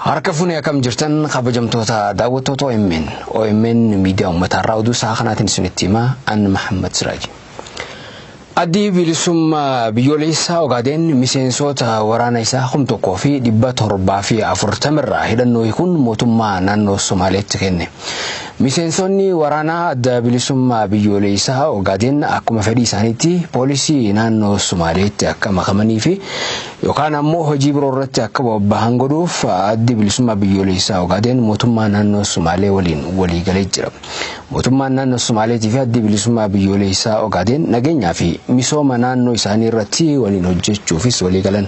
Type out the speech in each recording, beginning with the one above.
Harka fuunee akkam jirtan kabajamtoota daawwattoota OMN miidiyaa uummataa irraa oduu isaa kanaatiin isinitti himaa an Muhammad Siraaji. Addi bilisummaa biyyoolessaa Ogaadeen miseensota waraana isaa 1,740 irraa hidhannoo hiikuun mootummaa naannoo Somaaleetti kenne. Miseensonni waraanaa adda bilisummaa biyyoolessaa Ogaadeen akkuma fedhii isaaniitti poolisii naannoo Somaaleetti akka makamanii fi yookaan ammoo hojii biroo irratti akka bobba'an godhuuf addi bilisummaa biyyoolessaa Ogaadeen mootummaa naannoo Somaalee waliin walii galee jira. Mootummaan naannoo Somaaleetii fi addi bilisummaa biyyoolessaa Ogaadeen nageenyaa fi misooma naannoo isaanii irratti waliin hojjechuufis walii galan.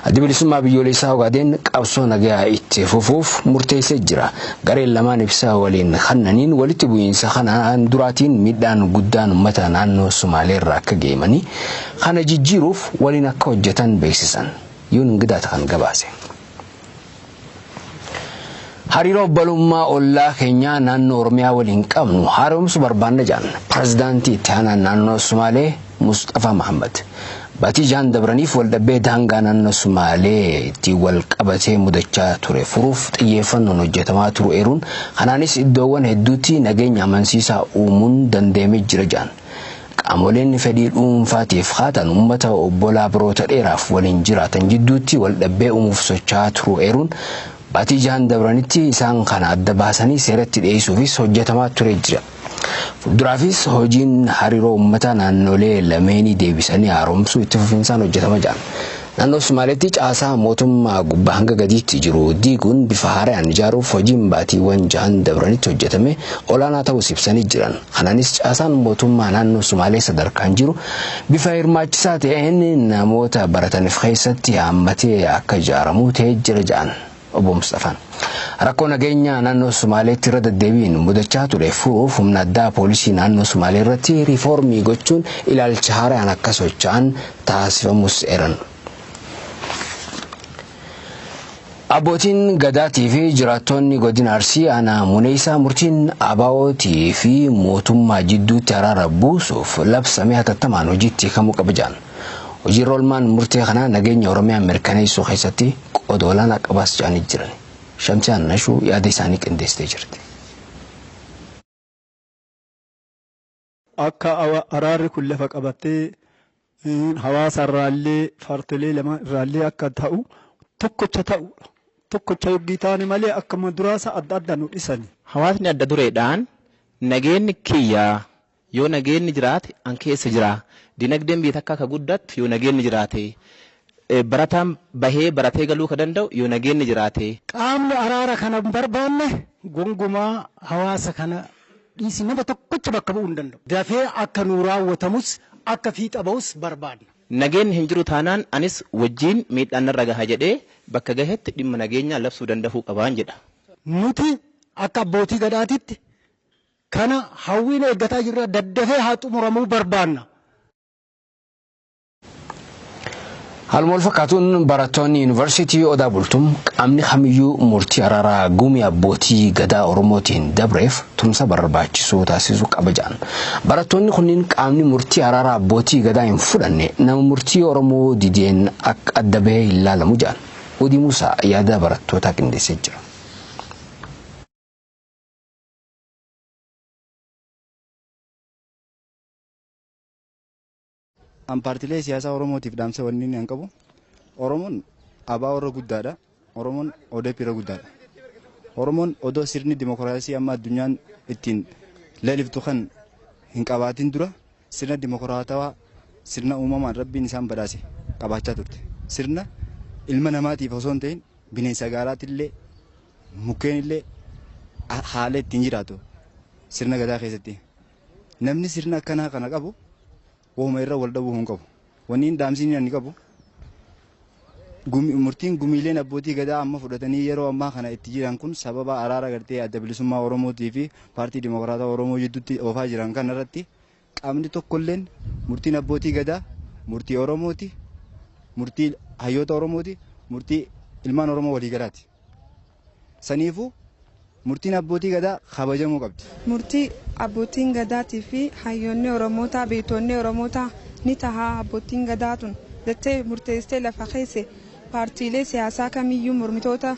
Addi bilisummaa biyyoolessaa Ogaadeen qabsoo nagaa itti fufuuf murteessee jira. Gareen lamaan ibsaa waliin kannaniin walitti bu'iinsa kanaan duraatiin miidhaan guddaan uummata naannoo Somaalee irraa akka geemanii kana jijjiiruuf waliin akka hojjetan beeksisan. Yuun ingidaata kan gabaase. Hariiroo balummaa ollaa keenya naannoo Oromiyaa waliin qabnu haaromsuu barbaanna jedhan pirezidaantii itti aanaa naannoo Somaalee Mustafa Muhammad. Baatii Jaan Dabraniif waldhabbii daangaa naannoo Somaalee itti wal qabatee mudachaa ture furuuf xiyyeeffannoon hojjetamaa turu eeruun kanaanis iddoowwan hedduutti nageenya amansiisaa uumuun danda'amee jira jedhan. Qaamoleen fedhii dhuunfaatiif haatan uummata obbolaa biroota dheeraaf waliin jiraatan jidduutti waldhabbii uumuuf socho'aa turu eeruun Baatii Jaan Dabranitti isaan kana adda baasanii seeratti dhiyeessuufis hojjetamaa ture jira. Fuulduraafis hojiin hariiroo uummata naannolee lameenii deebisanii haaromsuu itti fufinsaan hojjetama jedhan. Naannoo Somaaleetti caasaa mootummaa gubbaa hanga gadiitti jiru diiguun bifa haaraan ijaaruuf hojiin baatiiwwan Jaan Dabranitti hojjetame olaanaa ta'uu ibsanii jiran. Kanaanis caasaan mootummaa naannoo Somaalee sadarkaan jiru bifa hirmaachisaa ta'een namoota barataniif keessatti hammatee akka ijaaramu ta'ee jira jedhan. Obbo Mustafaan rakkoo nageenya naannoo Somaaleetti irra deddeebiin mudachaa ture furuuf humna addaa poolisii naannoo Somaalee irratti riifoormii gochuun ilaalcha haaraan akka socho'an taasifamus eeran. Abbootiin gadaatii fi jiraattonni godina Arsii aanaa Muneessaa murtiin abaa'ootii fi mootummaa jidduutti araara buusuuf labsame hatattamaan hojiitti hiikamuu qaba jedhan. Hojii roolmaan murtee kanaa nageenya Oromiyaa mirkaneessuu keessatti qooda olaanaa qabaas jedhanii jiran. Shamsiyaan Nashuu yaada isaanii qindeessitee jirti. Akka araarri kun lafa qabatee hawaasa irraallee fartilee lama irraallee akka ta'u tokkocha ta'udha. Tokkocha yoggii taane malee akkuma duraasa adda adda nu dhisani. Hawaasni adda dureedhaan nageenyi kiyyaa yoo nageenyi jiraate an keessa jira. Dinagdeen biyya takka akka guddattu yoo nageenyi jiraate. Barataan bahee baratee galuu ka danda'u yoo nageenyi jiraate. Qaamni araara kana barbaanne gongumaa hawaasa kana dhiisi nama tokkocha bakka bu'uu hin danda'u. Dafee akka nu raawwatamus akka fiixa bahus barbaadna. Nageenyi hin jiru taanaan anis wajjin miidhaan irra gaha jedhee bakka gaheetti dhimma nageenyaa labsuu danda'uu qabaan jedha. Nuti akka abbootii gadaatitti kana hawwiin eeggataa jirra daddafee haa xumuramuu barbaanna. Haaluma fakkaatuun barattoonni yuunivarsiitii Odaa Bultuum qaamni kamiyyuu murtii araaraa gumii abbootii gadaa Oromootiin dabreef tumsa barbaachisuu taasisuu qaba jedhan. Barattoonni kunniin qaamni murtii araaraa abbootii gadaa hin fudhanne nama murtii Oromoo dideen akka adda bahee hin ilaalamu jedhan. Odii Muusaa yaada barattootaa qindeessee jira. Partiilee siyaasaa Oromootiif dhaamsa wanni inni qabu Oromoon abaa warra guddaadha. Oromoon ODP irra guddaadha. Oromoon odoo sirni dimokiraasii amma addunyaan ittiin leeliftu kan hin qabaatin dura sirna dimokiraatawaa sirna uumamaan rabbiin isaan badhaase qabaachaa turte. Sirna ilma namaatiif osoo hin ta'in bineensa gaaraatiillee mukkeenillee haala ittiin jiraatu sirna gadaa keessatti. Namni sirna akkanaa kana qabu Woma irra wal dhabuu hin qabu. Wanni dhaamsiin inni qabu murtiin gumiileen abbootii gadaa amma fudhatanii yeroo ammaa kana itti jiran kun sababa araara gartee adda bilisummaa Oromootii fi paartii Dimokiraataa Oromoo jidduutti oofaa jiran kan irratti qaamni tokkolleen murtiin abbootii gadaa murtii Oromooti, murtii hayyoota Oromooti, murtii ilmaan Oromoo walii galaati. Saniifuu murtiin abbootii gadaa kabajamuu qabdi. Murtii abbootiin gadaatii fi hayyoonni Oromootaa beektonni Oromootaa ni tahaa abbootiin gadaatun jettee murteessitee lafa keesse paartiilee siyaasaa kamiyyuu mormitoota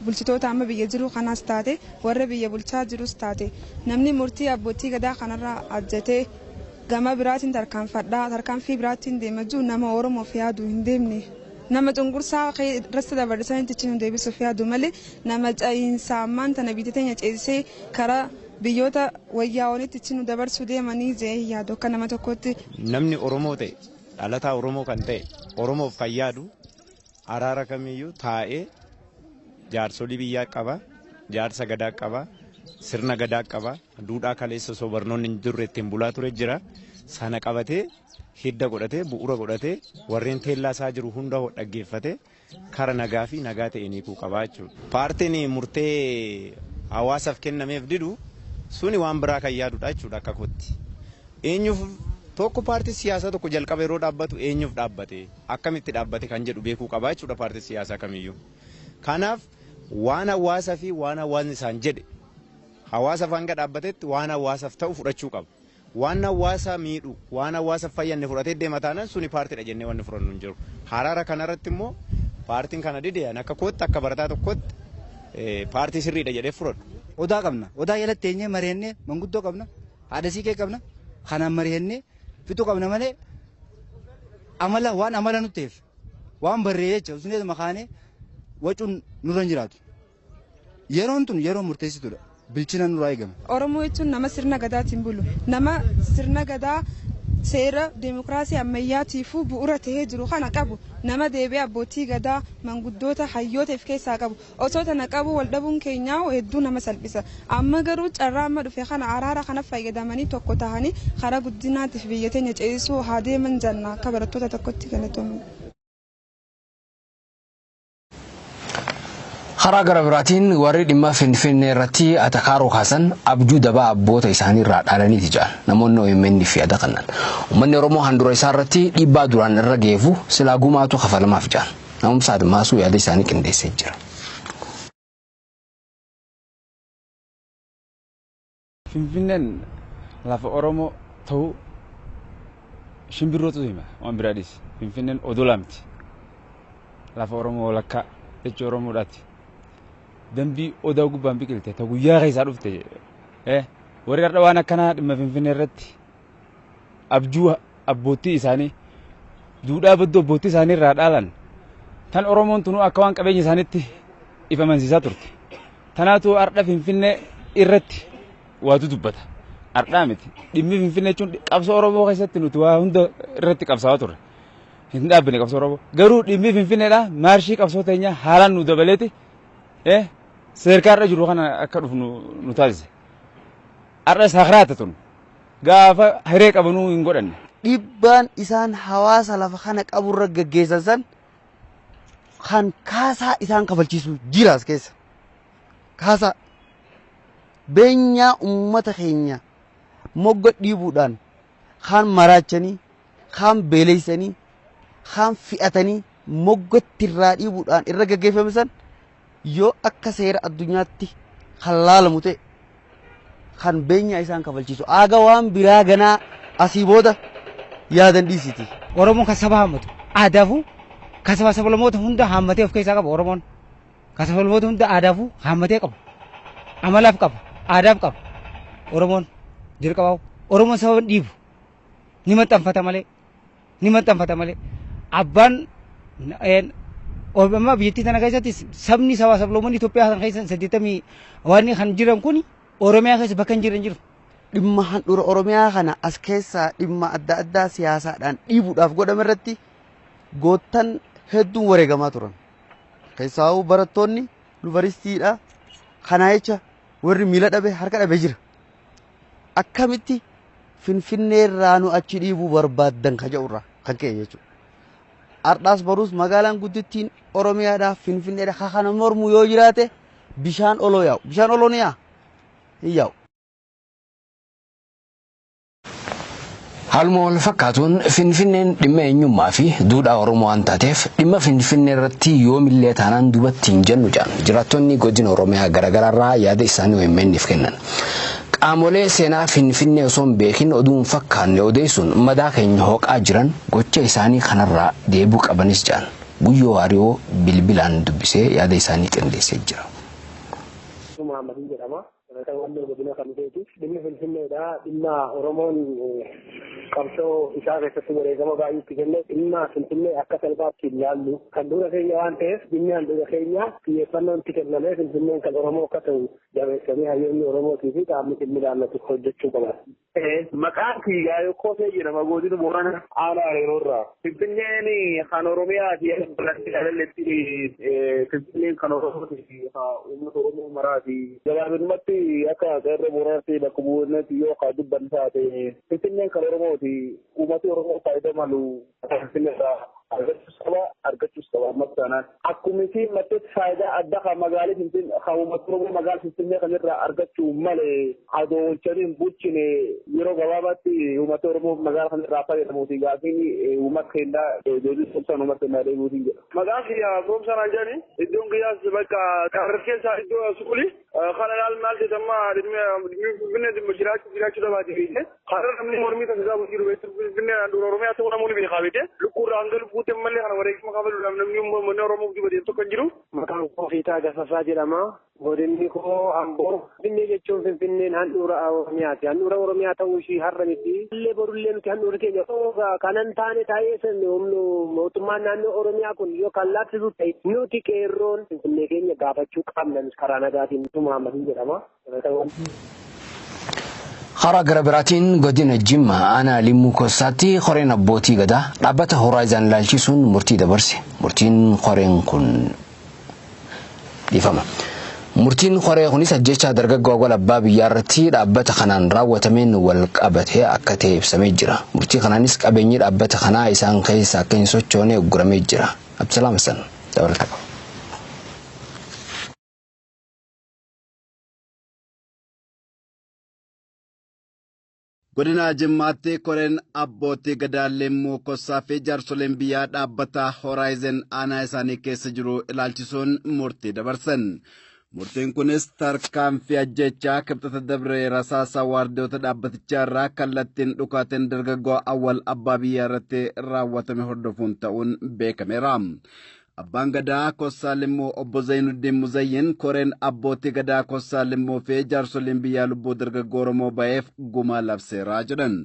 bulchitoota amma biyya jiru kanaas taate warra biyya bulchaa jirus taate namni murtii abbootii gadaa kanarraa ajjatee gama biraatiin tarkaanfii biraatiin deema jiru nama Oromoof yaadu hin deemne. Nama cunqursaa rasta dabarsanii tichin deebisuuf yaadu malee nama ca'iinsaa ammaan tana biyya teenya ceesisee karaa biyyoota wayyaa'oonitti tichin dabarsuu deemanii jee yaadu akka nama tokkotti. Namni Oromoo ta'e dhalataa Oromoo kan ta'e Oromoof kan yaadu araara kamiyyuu taa'ee jaarsolii biyyaa qaba, jaarsa gadaa qaba, sirna gadaa qaba, duudhaa kaleessa osoo barnoonni hin jirre ittiin bulaa ture jira. Sana qabatee hidda godhatee bu'uura godhatee warreen teellaa isaa jiru hunda dhaggeeffatee kara nagaa fi nagaa ta'een hiikuu qaba jechuudha. Paartiin murtee hawaasaaf kennameef didu suni waan biraa kan yaadudha jechuudha akka kootti. Eenyuuf tokko paartii siyaasaa tokko jalqaba yeroo dhaabbatu eenyuuf dhaabbate akkamitti dhaabbate kan jedhu beekuu qaba jechuudha paartii siyaasaa kamiyyuu. Kanaaf waan hawaasaa fi waan hawaasni isaan jedhe hawaasaaf hanga dhaabbatetti waan hawaasaaf ta'u fudhachuu qaba. Waan hawaasa miidhu waan hawaasa fayyanne fudhatee deema taanaan suni paartiidha jennee wanni fudhannu hin jiru. Haraara kanarratti immoo paartiin kana dideen akka kootti akka barataa tokkotti paartii sirriidha jedhee fudhadhu. Odaa qabna. Odaa jalatti teenyee mari'annee manguddoo qabna. Haadha siikee qabna. Kanaan mari'annee fixuu qabna malee waan amala nutti ta'eef waan barree jecha usunees makaanee wacuun nurra hin jiraatu. Yeroon tun yeroo murteessituudha. Bilchina nurraa eegame. Oromoo jechuun nama sirna gadaatiin bulu. Nama sirna gadaa seera deemokiraasii ammayyaatiifuu bu'uura ta'ee jiru kana qabu. Nama deebi'ee abbootii gadaa manguddoota hayyootaaf keessaa qabu. Osoo tana qabu wal dhabuun keenyaa hedduu nama salphisa. Amma garuu carraa amma dhufe kana araara kana fayyadamanii tokko tahanii karaa guddinaatiif biyya teenya ceesisuu haa deeman janna akka barattoota tokkotti galatoomne. Karaa gara biraatiin warri dhimma Finfinnee irratti atakaaroo kaasan abjuu dabaa abboota isaanii irraa dhaalaniiti jedhan namoonni OMN fi yaada kannan. Uummanni Oromoo handura isaa irratti dhiibbaa duraan irra geefu silaa gumaatu kafalamaaf jedhan. Namumsa Admaasuu yaada isaanii qindeessee jira. Finfinneen lafa Oromoo ta'uu shimbirrootu hima waan biraadhis. Finfinneen odola miti. Lafa Oromoo lakkaa jecha Oromoodhaati. Dambii odaa gubbaan biqilte ta guyyaa keessaa dhufte warri har'a waan akkanaa dhimma Finfinnee irratti abjuu abbootii isaanii duudhaa badduu abbootii isaanii irraa dhaalan tan Oromoon tunuu akka waan qabeenya isaaniitti ifa amansiisaa turte. Tanaatu har'a Finfinnee irratti waatu dubbata. Har'aa miti dhimmi Finfinnee jechuun qabsoo Oromoo keessatti nuti waa hunda irratti qabsaa'aa turre. Hin dhaabbine qabsoo Oromoo garuu dhimmi Finfinneedha maarshii qabsoo teenyaa haalaan nu dabaleeti seerkaa irra jiru kana akka dhufu nu taasise. Har'a saakiraata tun gaafa hiree qabanuu hin godhanne. Dhiibbaan isaan hawaasa lafa kana qaburra gaggeessan san kan kaasaa isaan kafalchiisu jiraas keessa. Kaasaa beenyaa uummata keenya mogga dhiibuudhaan kaan maraachanii kaan beeleessanii kaan fi'atanii moggatti irraa dhiibuudhaan irra gaggeeffame san yoo akka seera addunyaatti kan laalamu ta'e kan beenyaa isaan kafalchiisu aga waan biraa ganaa asii booda yaadan dhiisiti. Oromoon kan saba hammatu aadaafuu kan saba sablamoota hunda hammatee of keessaa qaba. Oromoon kan sablamoota hunda aadaafuu hammatee qaba. Amalaaf qaba. Aadaaf qaba. Oromoon dirqabaa'u. Oromoon saba dhiibu ni maxxanfata malee. Abbaan amma biyyattii tana keessatti sabni sabaa sablammoonni Itoophiyaa kan keessa 80 waan kan jiran kun Oromiyaa keessa bakka hin jiru. Dhimma handhuura Oromiyaa kana as keessaa dhimma adda addaa siyaasaadhaan dhiibuudhaaf godhame irratti goottan hedduun wareegamaa turan. Keessaa'uu barattoonni yuunivarsiitiidha. Kana jecha warri miila dhabe harka dhabe jira. Akkamitti Finfinnee irraa nu achi dhiibuu barbaaddan ka jedhurraa kan ka'e jechuudha. Ardhaas baruus magaalaan guddittiin Oromiyaadhaaf Finfinneedha kana mormu yoo jiraate bishaan oloo yaa'u. Bishaan oloo ni yaa'u. Hin yaa'u. Haaluma wal fakkaatuun Finfinneen dhimma eenyummaa fi duudhaa Oromoo waan taateef dhimma Finfinnee irratti yoomillee taanaan duubatti hin jennu jedhan jiraattonni godina Oromiyaa garaagaraarraa yaada isaanii OMN'if kennan. Qaamolee seenaa Finfinnee osoo hin beekin oduun fakkaanne odeessuun madaa keenya hooqaa jiran gocha isaanii kanarraa deebuu qabanis jedhan. Guyyoo Waariyoo bilbilaan dubbisee yaada isaanii qindeessee jira. godina Kamiseeti dhimmi Finfinneedha. Dhimma Oromoon qabsoo isaa keessatti wareegama baay'ee itti kenne dhimma Finfinnee akka salphaatti ilaallu kan dura keenya waan ta'eef dhimmi handhuura keenya xiyyeeffannoon itti kennamee Finfinneen kan Oromoo akka ta'u jabeessamee hayyoonni Oromootii fi qaamni dhimmi ilaallatu hojjechuu qaba. Maqaan kiyyaa yokkoo ta'e jedhama godina Boorana aanaa Areeroorraa. Finfinneen kan Oromiyaati alalletti Finfinneen kan Oromooti uummata Oromoo maraati. Gabaabinumatti akka qeerroo Booranaatti bakka bu'uurneetti yoo kaa dubban taate Finfinneen kan Oromooti uummati Oromoo faayidaa malu Finfinneerraa argachuus qaba ammas taanaan. Akkuma isin matteetti faayidaa adda kan magaalaa Finfinnee kan uummata Oromoo magaalaa Finfinnee kanarraa argachuu malee adoo walchaniin bulchine yeroo gabaabaatti uummata Oromoo magaalaa kanarraa fayyadamuuti gaafiin uummata keenyaa deebii somsaan uummata keenyaa deebiitiin jedha. Maqaan kiyyaa somsaan jedhani iddoon kiyyaas bakka qarqara keessaa iddoo suquli kana ilaal maal jedhama Finfinnee dhimma jiraachuu dhabaati beekte karaa namni mormii taasisaa jiru beekte Finfinnee handhuura Oromiyaa ta'uu namoonni beekaa beekte lukkuurraa hanga lubbuutti ammallee kana wareegama kafaluudhaaf namni uummanni Oromoo guddi tokko hin jiru. Maqaan koo Fiitaa Gasasaa jedhama. Godinni koo Amboo. Finfinnee jechuun Finfinneen handhuura Oromiyaati. Handhuura Oromiyaa ta'uu ishii har'a miti. Illee borullee nuti handhuura keenya kanan taane taa'ee sanni mootummaan naannoo Oromiyaa kun yoo kan laaffisuu ta'e nuti qeerroon Finfinnee keenya gaafachuu qabna karaa nagaatiin Muhammadin jedhama. Hara gara biraatiin godina Jimma aanaa Limmuu Kosaatti qoreen abbootii gadaa dhaabbata Horaayizan laalchisuun murtii dabarse. Murtiin qoreen kun dhiifama. Murtiin qoree kunis ajjeechaa dargaggoo wal abbaa biyyaa irratti dhaabbata kanaan raawwatameen wal qabatee akka ta'e ibsamee jira. Murtii kanaanis qabeenyi dhaabbata kanaa isaan keessa akka hin sochoone ugguramee jira. Abdusalaam Hassan dabalata qaba. Godina Jimmaatti koreen abbootii gadaa Limmuu Kosaa fi jaarsoleen biyyaa dhaabbata Horaayizan aanaa isaanii keessa jiru ilaalchisuun murtii dabarsan. Murtiin kunis tarkaanfii ajjechaa kibxata dabree rasaasa waardiyoota dhaabbatichaa irraa kallattiin dhukaateen dargaggoo awwal abbaa biyyaa irratti raawwatame hordofuun ta'uun beekameera. Abbaan gadaa Kosaa Limmuu obbo Zainuddin Muzayyin koreen abbootii gadaa Kosaa Limmuu fi jaarsoleen biyyaa lubbuu dargaggoo Oromoo ba'eef gumaa labseeraa jedhan.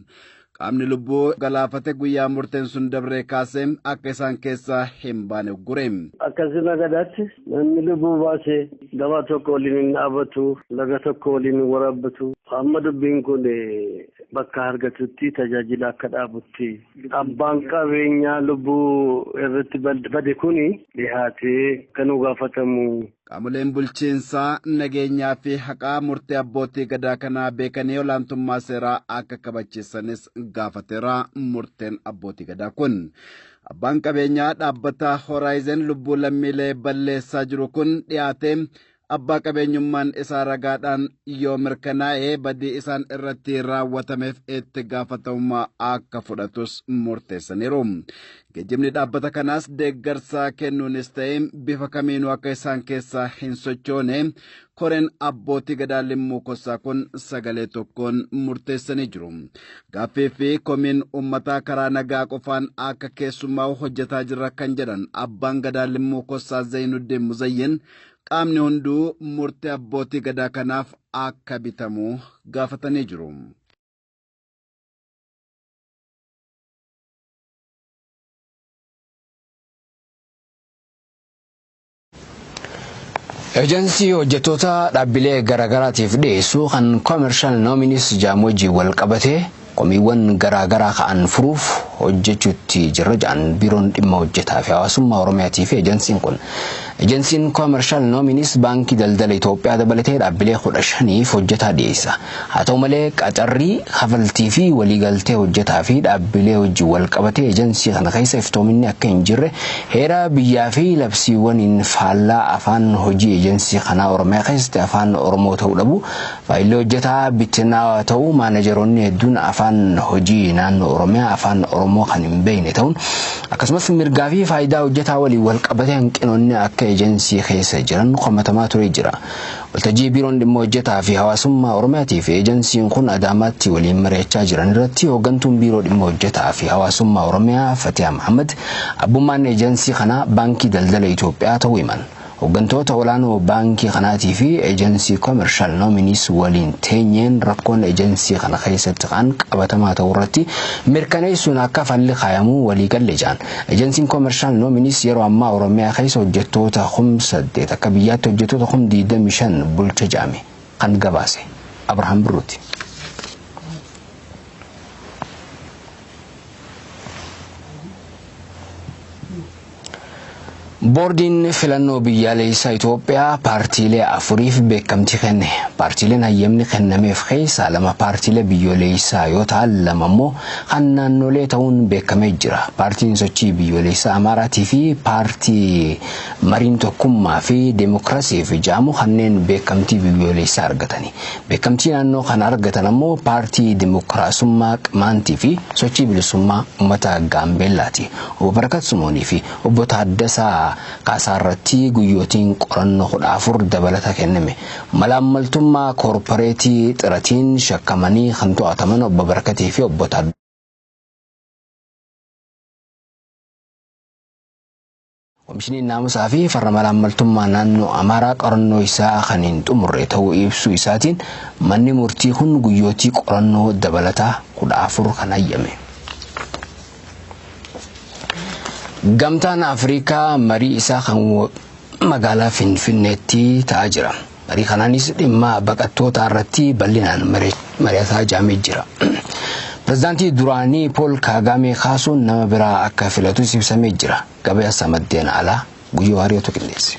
Qaamni lubbuu galaafate guyyaa murteen sun dabree kaasee akka isaan keessaa hin baane uggure. Akkasuma gadaatti namni lubbuu baasee gabaa tokko waliin hin dhaabatu, laga tokko waliin hin waraabbatu. Amma dubbiin kun bakka argatutti tajaajila akka dhaabutti abbaan qabeenyaa lubbuu irratti bade kuni dhihaatee kan gaafatamu. Qaamoleen bulchiinsaa nageenyaa fi haqaa murtee abbootii gadaa kanaa beekanii olaantummaa seeraa akka kabachiisanis gaafateera murteen abbootii gadaa kun. Abbaan qabeenyaa dhaabbata Horaayizan lubbuu lammiilee balleessaa jiru kun dhiyaatee abbaa qabeenyummaan isaa ragaadhaan yoo mirkanaa'ee badii isaan irratti raawwatameef itti gaafatamummaa akka fudhatus murteessaniiru. Geejjibni dhaabbata kanaas deeggarsa kennuunis ta'e bifa kamiinuu akka isaan keessaa hin sochoone koreen abbootii gadaa Limmuu Kosaa kun sagalee tokkoon murteessanii jiru. Gaaffii fi komiin uummataa karaa nagaa qofaan akka keessummaa'u hojjetaa jirra kan jedhan abbaan gadaa Limmuu Kosaa Zainuddin Muzayyin qaamni hunduu murtee abbootii gadaa kanaaf akka bitamu gaafatanii jiru. Ejensii hojjettoota dhaabbilee garaagaraatiif dhiyeessu kan Commercial Nominees Jaamojii wal qabatee qomiiwwan garaagaraa ka'an furuuf hojjechuutti jirra jedhan biiroon dhimma hojjetaa fi hawaasummaa Oromiyaatii fi ejensiin kun. Ejensiin Commercial Nominees baankii daldala Itoophiyaa dabalatee dhaabbilee 15f hojjetaa dhiyeessa. Haa ta'u malee qaxarrii hafaltii fi waliigaltee hojjetaa fi dhaabbilee hojii wal qabatee ejensii kana keessa iftoominni akka hin jirre heera biyyaa fi labsiiwwaniin faallaa afaan hojii ejensii kanaa Oromiyaa keessatti afaan Oromoo ta'uu dhabu faayilii hojjetaa bittinaa ta'uu maanajeroonni hedduun afaan hojii naannoo Oromiyaa afaan Oromoo kan hin beekne ta'uun akkasumas mirgaa fi faayidaa hojjetaa waliin wal qabatee hanqinoonni akka eejensii keessa jiran komatamaa ture jira. Waltajjii biiroon dhimma hojjetaa fi hawaasummaa Oromiyaatii fi eejensiin kun Adaamaatti waliin mari'achaa jiran irratti hooggantuun biiroo dhimma hojjetaa fi hawaasummaa Oromiyaa Fatiha Muhammad abbummaan eejensii kana baankii daldala Itoophiyaa ta'uu himan. Hooggantoota olaanoo baankii kanaatii fi eejensii Commercial Nominees waliin teenyeen rakkoon eejensii kana keessatti kan qabatamaa ta'uu irratti mirkaneessuun akka falli kaayamuu walii galle jaan. Eejensiin Commercial Nominees yeroo ammaa Oromiyaa keessa hojjettoota 8 akka biyyaatti hojjettoota 25 bulcha jaame kan gabaase Abrahaam Birruuti. Boordiin filannoo biyyaalessaa Itoophiyaa paartiilee 4 beekamtii kenne. Paartiileen hayyamni kennameef keessaa 2 paartiilee biyyoolessaa yoo ta'an 2 immoo kan naannolee ta'uun beekamee jira. Paartiin sochii biyyoolessaa Amaaraatii fi paartii mariin tokkummaa fi deemokiraasiif jaamu kanneen beekamtii biyyoolessaa argatani. Beekamtii naannoo kan argatan immoo paartii deemokiraasummaa Qimaantii fi sochii bilisummaa uummata Gaambeellaati. Obbo Barakat Simoonii fi Obbo Taaddasaa Kaasarratti guyyootiin qorannoo 14 dabalata kenname. Malaammaltummaa koorporeetii xiratiin shakkamanii kan to'ataman Obbo Barakatii fi Obbo Taaddasaa Komishiniin naamusaa fi farra malaammaltummaa naannoo Amaaraa qorannoo isaa kan hin xumurre ta'uu ibsuu isaatiin manni murtii kun guyyootii qorannoo dabalata 14 kan hayyame. Gamtaan Afrikaa marii isaa kan magaalaa Finfinneetti ta'aa jira. Marii kanaanis dhimma baqattoota irratti bal'inaan mari'ataa jaamee jira. Pireezidaantii duraanii Pool Kaagaamee kaasuun nama biraa akka filatu ibsamee jira. Gabaasa maddeen alaa guyyoo hariiroo qindeesse.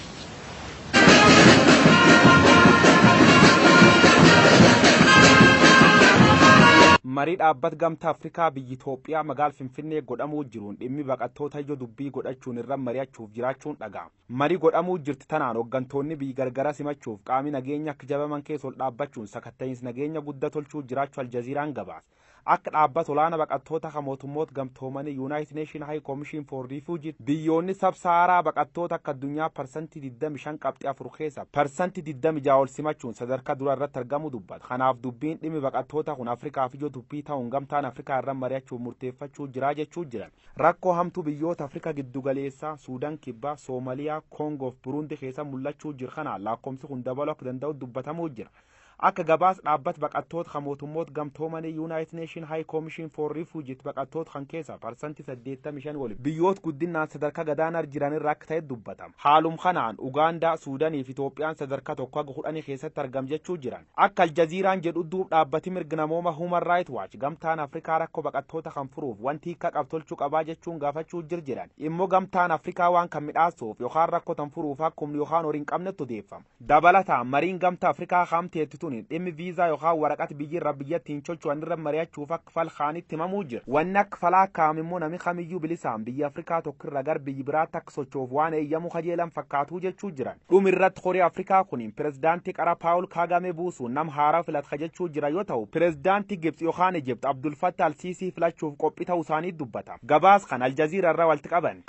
marii dhaabbat gamtaa Afrikaa biyyi Itoophiyaa magaal Finfinnee godhamuu jiruun dhimmi baqattoota ijoo dubbii godhachuun irra mari'achuuf jiraachuun dhagaa. Marii godhamuu jirti tanaan hooggantoonni biyyi gargara simachuuf qaami nageenya akka jabaman keessa ol dhaabbachuun sakatta'iinsa nageenya guddaa tolchuu jiraachuu Aljaziiraan gabaase. Akka dhaabbat olaana baqattoota kan mootummoota gamtoomanii United Nations High Commission for Refugees biyyoonni sab-saaraa baqattoota akka addunyaa parsantii 25 qabxii 4 keessa parsantii 26 ol simachuun sadarkaa dura irratti argamu dubbata. Kanaaf dubbiin dhimmi baqattoota kun Afrikaaf ijoo dubbii ta'uun gamtaan Afrikaa irra mari'achuuf murteeffachuu jira jechuu jiran. Rakkoo hamtuu biyyoota Afrikaa giddugaleessaa Suudaan Kibbaa, Soomaliyaa, Koongoo fi Buruundii keessa mul'achuu jira kanaan lakkoofsi kun dabaluu akka danda'u dubbatamuu jira. Akka gabaas dhaabbat baqattoota kan mootummoota gamtoomanii United Nations High Commission for Refugees baqattoota kan keessa parsantii 85 waliin biyyoota guddinaan sadarkaa gadaanaa jiran irraa akka ta'e dubbatama. Haalum kanaan Ugaandaa, Suudaanii fi Itoophiyaan sadarkaa tokko haga 10 keessatti argam jechuu jiran. Akka Aljaziiraan jedhu duub dhaabbati mirga namooma Human Rights Watch gamtaan Afrikaa rakkoo baqattoota kan furuuf wanti hiika qabtolchuu qabaa jechuun gaafachuu jiran. Immoo gamtaan Afrikaa waan kan midhaasuuf yookaan rakkoo tan furuuf akkuma yookaan horiin qabnetti odeeffama. Dabalataan mariin gamtaa Afrikaa hamteettitu dhimmi viizaa yookaan waraqata biyyirra biyyattiin socho'an irra mari'achuuf akka fal kaanitti himamuu jira. Wanni akka falaa kaa'ame immoo namni kamiyyuu bilisaan biyya Afrikaa tokkorra gara biyya biraatti akka socho'uuf waan eeyyamu kajeelan fakkaatuu jechuu jiran. Dhumirratti horii Afrikaa kuniin pireezidaantii qara Paawul Kaagamee buusuun nama haaraa filata jechuu jira yoo ta'u pireezidaantii Gibxi yookaan Ijipt Abdul Fattah al-Siisii filachuuf qophii ta'uu isaanii dubbata. Gabaas kan Aljaziira irraa walitti qaban.